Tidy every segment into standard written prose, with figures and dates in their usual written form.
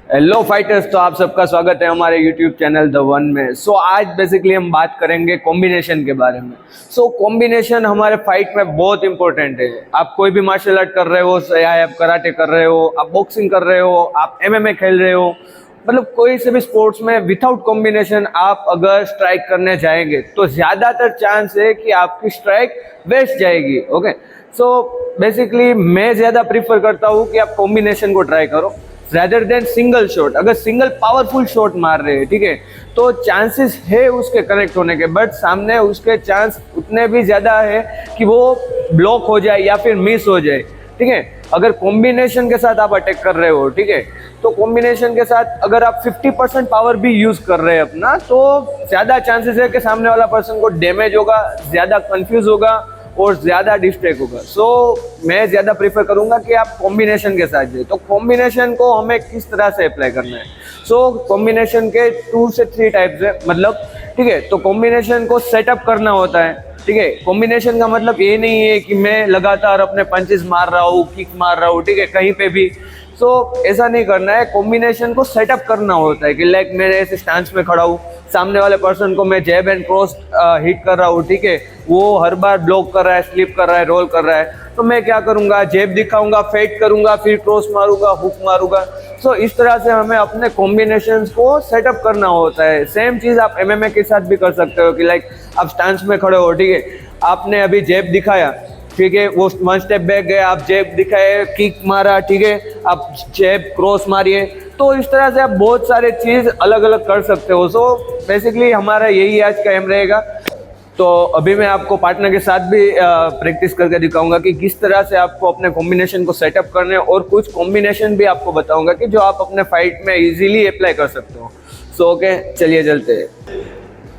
Hello fighters, तो आप सबका स्वागत है हमारे यूट्यूब चैनल द वन में। आज बेसिकली हम बात करेंगे कॉम्बिनेशन के बारे में। कॉम्बिनेशन हमारे फाइट में बहुत इंपॉर्टेंट है। आप कोई भी मार्शल आर्ट कर रहे हो, या आप कराटे कर रहे हो, आप बॉक्सिंग कर रहे हो, आप एमएमए खेल रहे हो, मतलब कोई से भी स्पोर्ट्स में विदाउट कॉम्बिनेशन आप अगर स्ट्राइक करने जाएंगे तो ज्यादातर चांस है कि आपकी स्ट्राइक वेस्ट जाएगी। ओके, बेसिकली मैं ज्यादा प्रीफर करता हूँ कि आप कॉम्बिनेशन को ट्राई करो रेदर देन सिंगल शॉट। अगर सिंगल पावरफुल शॉट मार रहे हैं, ठीक है, तो चांसेस है उसके कनेक्ट होने के, बट सामने उसके चांस उतने भी ज्यादा है कि वो ब्लॉक हो जाए या फिर मिस हो जाए। ठीक है, अगर कॉम्बिनेशन के साथ आप अटैक कर रहे हो, ठीक है, तो कॉम्बिनेशन के साथ अगर आप 50% पावर भी यूज कर रहे हैं अपना, तो ज्यादा चांसेस है कि सामने वाला पर्सन को डैमेज होगा, ज्यादा कंफ्यूज होगा और ज्यादा डिस्ट्रैक्ट होगा। मैं ज्यादा प्रीफर करूंगा कि आप कॉम्बिनेशन के साथ जाए। तो कॉम्बिनेशन को हमें किस तरह से अप्लाई करना है? कॉम्बिनेशन के 2 से 3 टाइप्स है, मतलब ठीक है। तो कॉम्बिनेशन को सेटअप करना होता है, ठीक है। कॉम्बिनेशन का मतलब ये नहीं है कि मैं लगातार अपने पंचेस मार रहा हूँ, किक मार रहा हूँ, ठीक है, कहीं पे भी। ऐसा नहीं करना है। कॉम्बिनेशन को सेटअप करना होता है कि लाइक मैं ऐसे स्टांस में खड़ा हूँ, सामने वाले पर्सन को मैं जैब एंड क्रॉस हिट कर रहा हूँ, ठीक है, वो हर बार ब्लॉक कर रहा है, स्लिप कर रहा है, रोल कर रहा है, तो मैं क्या करूंगा, जैब दिखाऊंगा, फेट करूंगा, फिर क्रॉस मारूंगा, हुक मारूंगा। इस तरह से हमें अपने कॉम्बिनेशंस को सेटअप करना होता है। सेम चीज आप एमएमए के साथ भी कर सकते हो कि लाइक आप स्टांस में खड़े हो, ठीक है, आपने अभी जैब दिखाया, ठीक है, वो 1 स्टेप बैक गए, आप जैब दिखाए, किक मारा, ठीक है, आप जैब क्रॉस मारिए। तो इस तरह से आप बहुत सारे चीज अलग अलग कर सकते हो। बेसिकली हमारा यही आज का एम रहेगा। तो अभी मैं आपको पार्टनर के साथ भी प्रैक्टिस करके दिखाऊंगा कि किस तरह से आपको अपने कॉम्बिनेशन को सेटअप करने, और कुछ कॉम्बिनेशन भी आपको बताऊंगा कि जो आप अपने फाइट में इजीली अप्लाई कर सकते हो। ओके, चलिए चलते हैं।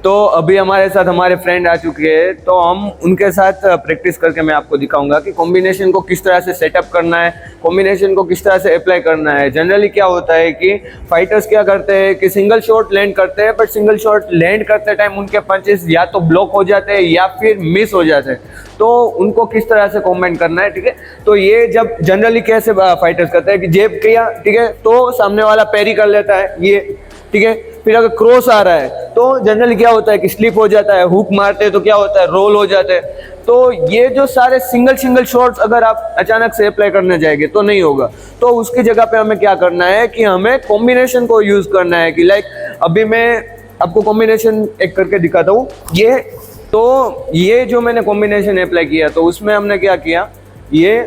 तो अभी हमारे साथ हमारे फ्रेंड आ चुके हैं, तो हम उनके साथ प्रैक्टिस करके मैं आपको दिखाऊंगा कि कॉम्बिनेशन को किस तरह से सेटअप करना है, कॉम्बिनेशन को किस तरह से अप्लाई करना है। जनरली क्या होता है कि फाइटर्स क्या करते हैं कि सिंगल शॉट लैंड करते हैं, बट सिंगल शॉट लैंड करते टाइम उनके पंचेस या तो ब्लॉक हो जाते हैं या फिर मिस हो जाते हैं। तो उनको किस तरह से कॉम्बाइन करना है, ठीक है। तो ये जब जनरली कैसे फाइटर्स करते हैं कि जेब किया, ठीक है, तो सामने वाला पैरी कर लेता है, ये ठीक है। फिर अगर क्रॉस आ रहा है तो जनरली क्या होता है कि स्लिप हो जाता है, हुक मारते हैं तो क्या होता है, रोल हो जाते हैं। तो ये जो सारे सिंगल शॉट्स अगर आप अचानक से अप्लाई करने जाएंगे तो नहीं होगा। तो उसकी जगह पे हमें क्या करना है कि हमें कॉम्बिनेशन को यूज करना है कि लाइक अभी मैं आपको कॉम्बिनेशन एक करके दिखाता हूँ। ये जो मैंने कॉम्बिनेशन अप्लाई किया, तो उसमें हमने क्या किया, ये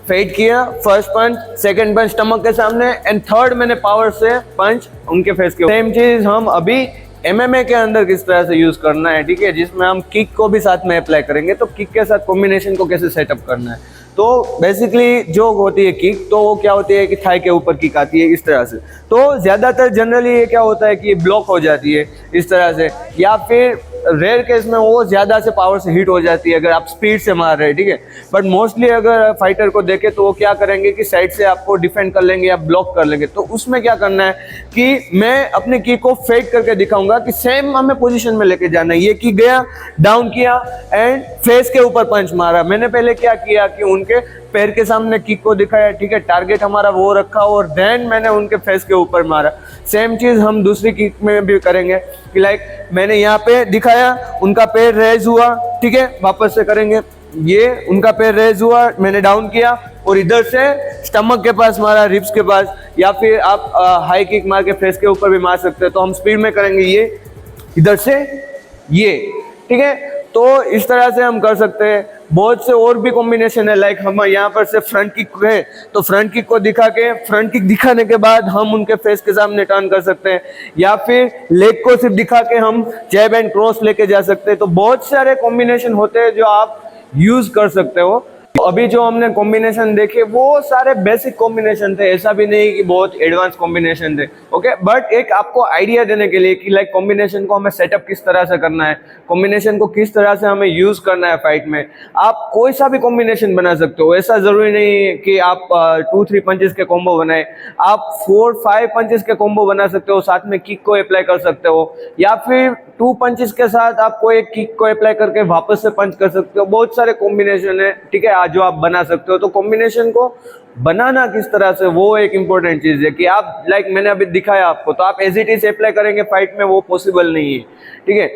फेट किया, फर्स्ट पंच, सेकंड पंच स्टमक के सामने, एंड थर्ड मैंने पावर से पंच उनके फेस के। सेम चीज हम अभी एमएमए के अंदर किस तरह से यूज करना है, ठीक है, जिसमें हम किक को भी साथ में अप्लाई करेंगे। तो किक के साथ कॉम्बिनेशन को कैसे सेटअप करना है, तो बेसिकली जो होती है किक, तो वो क्या होती है कि थाई के ऊपर किक आती है इस तरह से। तो ज्यादातर जनरली ये क्या होता है कि ये ब्लॉक हो जाती है इस तरह से, या फिर रेयर केस में वो ज्यादा से पावर से हिट हो जाती है अगर आप स्पीड से मार रहे हैं, ठीक है। बट मोस्टली अगर फाइटर को देखे तो वो क्या करेंगे कि साइड से आपको डिफेंड कर लेंगे या ब्लॉक कर लेंगे। तो उसमें क्या करना है कि मैं अपने की को फेक करके दिखाऊंगा कि सेम हमें पोजीशन में लेके जाना है। ये की गया, डाउन किया एंड फेस के ऊपर पंच मारा। मैंने पहले क्या किया कि उनके पैर के सामने किक को दिखाया, ठीक है, टारगेट हमारा वो रखा, और देन मैंने उनके फेस के ऊपर मारा। सेम चीज हम दूसरी किक में भी करेंगे कि लाइक मैंने यहाँ पे दिखाया, उनका पैर रेज हुआ, ठीक है, वापस से करेंगे, ये उनका पैर रेज हुआ, मैंने डाउन किया और इधर से स्टमक के पास मारा, रिब्स के पास, या फिर आप हाई किक मार के फेस के ऊपर भी मार सकते हैं। तो हम स्पीड में करेंगे, ये इधर से ये, ठीक है। तो इस तरह से हम कर सकते हैं। बहुत से और भी कॉम्बिनेशन है, लाइक हम यहाँ पर से फ्रंट किक है, तो फ्रंट किक को दिखा के, फ्रंट किक दिखाने के बाद हम उनके फेस के सामने टर्न कर सकते हैं, या फिर लेग को सिर्फ दिखा के हम जैब एंड क्रॉस लेके जा सकते हैं। तो बहुत सारे कॉम्बिनेशन होते हैं जो आप यूज कर सकते हो। अभी जो हमने कॉम्बिनेशन देखे वो सारे बेसिक कॉम्बिनेशन थे, ऐसा भी नहीं कि बहुत एडवांस कॉम्बिनेशन थे। ओके, बट एक आपको आइडिया देने के लिए कि लाइक कॉम्बिनेशन को हमें सेटअप किस तरह से करना है, कॉम्बिनेशन को किस तरह से हमें यूज करना है फाइट में। आप कोई सा भी कॉम्बिनेशन बना सकते हो, ऐसा जरूरी नहीं है कि आप 2-3 पंचेस के कॉम्बो बनाए। आप 4-5 पंचेस के कॉम्बो बना सकते हो, साथ में किक को अप्लाई कर सकते हो, या फिर 2 पंचेस के साथ आप कोई एक किक को अप्लाई करके वापस से पंच कर सकते हो। बहुत सारे कॉम्बिनेशन है, ठीक है। का जो आप बना सकते हो। तो कॉम्बिनेशन को बनाना किस तरह से, वो एक इम्पोर्टेंट चीज़ है कि आप लाइक मैंने अभी दिखाया आपको, तो आप एज इट इज अप्लाई करेंगे फाइट में, वो पॉसिबल नहीं है। ठीक है,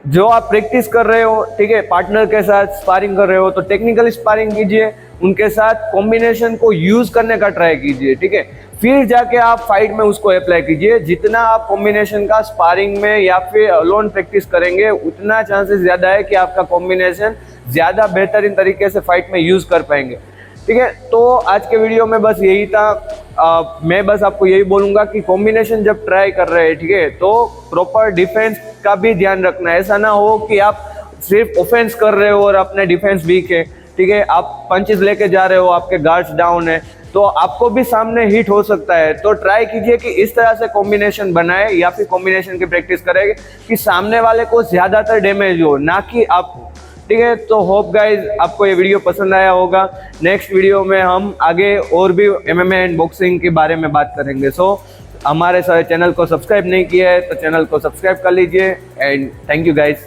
जो आप प्रैक्टिस कर रहे हो, ठीक है, पार्टनर के साथ स्पारिंग कर रहे हो तो टेक्निकल स्पारिंग कीजिए, उनके साथ कॉम्बिनेशन को यूज करने का ट्राई कीजिए। ठीक है, फिर जाके आप फाइट में उसको अप्लाई कीजिए। जितना आप कॉम्बिनेशन का स्पारिंग में या फिर अलोन प्रैक्टिस करेंगे, उतना चांसेस ज़्यादा है कि आपका कॉम्बिनेशन ज़्यादा बेहतरीन तरीके से फाइट में यूज़ कर पाएंगे। ठीक है, तो आज के वीडियो में बस यही था। मैं बस आपको यही बोलूँगा कि कॉम्बिनेशन जब ट्राई कर रहे हैं, ठीक है, तो प्रॉपर डिफेंस का भी ध्यान रखना है। ऐसा ना हो कि आप सिर्फ ऑफेंस कर रहे हो और अपने डिफेंस वीक है। ठीक है, आप पंचेस लेके जा रहे हो, आपके गार्ड्स डाउन है, तो आपको भी सामने हिट हो सकता है। तो ट्राई कीजिए कि इस तरह से कॉम्बिनेशन बनाए या फिर कॉम्बिनेशन की प्रैक्टिस करें कि सामने वाले को ज़्यादातर डैमेज हो, ना कि आपको। ठीक है, तो होप गाइज आपको ये वीडियो पसंद आया होगा। नेक्स्ट वीडियो में हम आगे और भी MMA एंड बॉक्सिंग के बारे में बात करेंगे। सो हमारे सारे चैनल को सब्सक्राइब नहीं किया है तो चैनल को सब्सक्राइब कर लीजिए एंड थैंक यू गाइज।